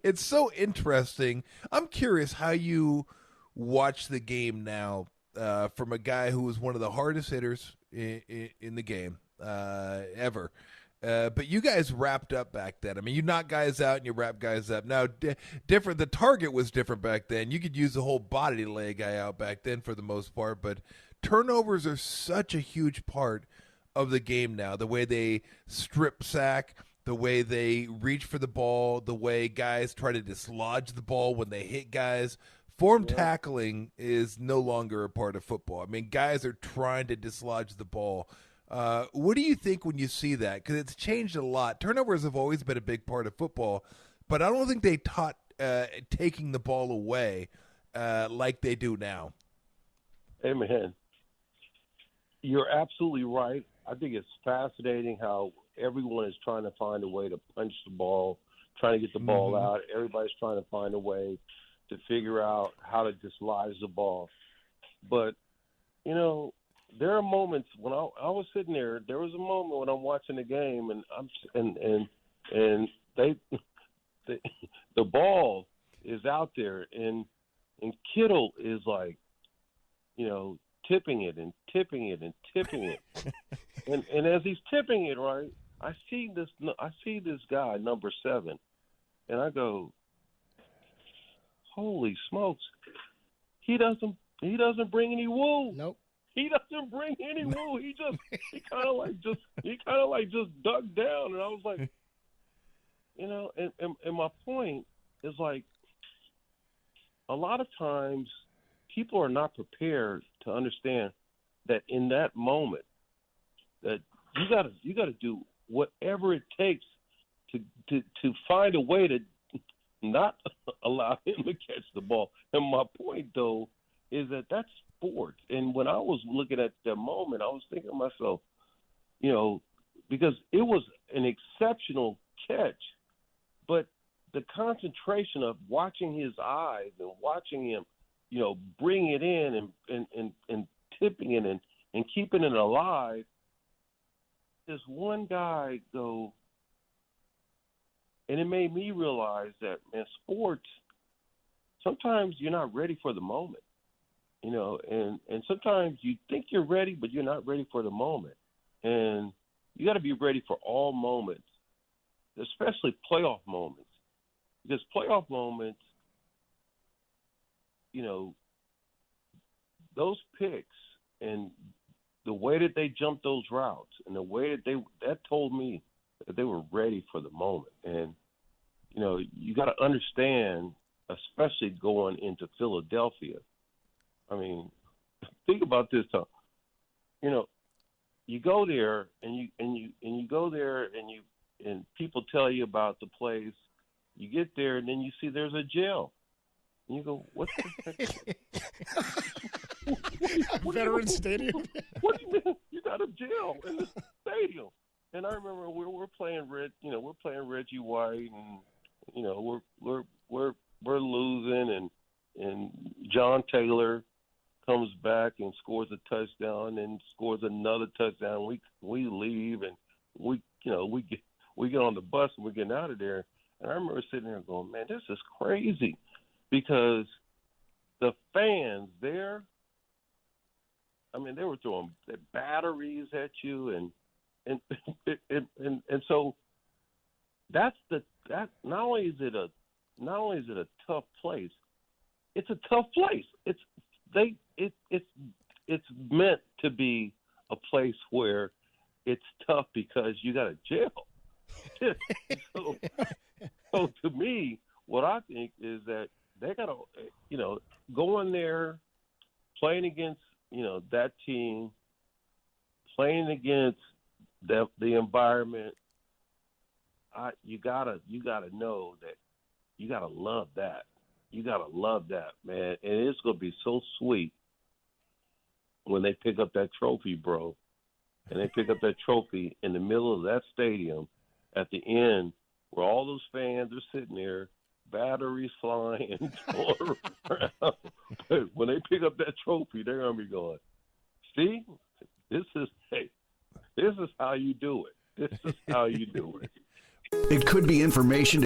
It's so interesting. I'm curious how you watch the game now from a guy who was one of the hardest hitters in the game ever. But you guys wrapped up back then. I mean, you knock guys out and you wrap guys up. Now, different. The target was different back then. You could use the whole body to lay a guy out back then for the most part. But turnovers are such a huge part of the game now. The way they strip sack, the way they reach for the ball, the way guys try to dislodge the ball when they hit guys. Form tackling is no longer a part of football. I mean, guys are trying to dislodge the ball. What do you think when you see that? Because it's changed a lot. Turnovers have always been a big part of football, but I don't think they taught taking the ball away like they do now. Hey, man, you're absolutely right. I think it's fascinating how everyone is trying to find a way to punch the ball, trying to get the ball out. Everybody's trying to find a way to figure out how to dislodge the ball. But, you know, there are moments when I was sitting there. There was a moment when I'm watching the game, and the ball is out there, and Kittle is like, you know, tipping it and tipping it and tipping it, and as he's tipping it, right, I see this guy number 7, and I go, holy smokes, he doesn't bring any wool. Nope. He doesn't bring any wool. He kind of like just dug down, and I was like, you know, and my point is, like, a lot of times people are not prepared to understand that in that moment that you got to do whatever it takes to find a way to not allow him to catch the ball. And my point, though, is that that's sports. And when I was looking at the moment, I was thinking to myself, you know, because it was an exceptional catch, but the concentration of watching his eyes and watching him, you know, bring it in and tipping it and keeping it alive, this one guy go, and it made me realize that, man, sports, sometimes you're not ready for the moment. You know, and sometimes you think you're ready, but you're not ready for the moment. And you got to be ready for all moments, especially playoff moments. Because playoff moments, you know, those picks and the way that they jumped those routes and the way that told me that they were ready for the moment. And, you know, you got to understand, especially going into Philadelphia. I mean, think about this, Tom. You know, you go there and you go there and people tell you about the place. You get there and then you see there's a jail. And you go, what the heck? Veterans Stadium. What do you mean? You got a jail in the stadium? And I remember we're playing Reggie White, and you know we're losing, and John Taylor comes back and scores a touchdown and scores another touchdown. We leave and we get on the bus and we're getting out of there. And I remember sitting there going, man, this is crazy, because the fans there, I mean, they were throwing batteries at you, and so that not only is it a tough place, it's a tough place. It's meant to be a place where it's tough because you got a jail. So to me, what I think is that they got to, you know, go in there, playing against, you know, that team, playing against the environment. You gotta know that you gotta love that. You gotta love that, man. And it's gonna be so sweet when they pick up that trophy, bro. And they pick up that trophy in the middle of that stadium at the end, where all those fans are sitting there, batteries flying, going around. But when they pick up that trophy, they're gonna be going, see, this is how you do it. This is how you do it. It could be information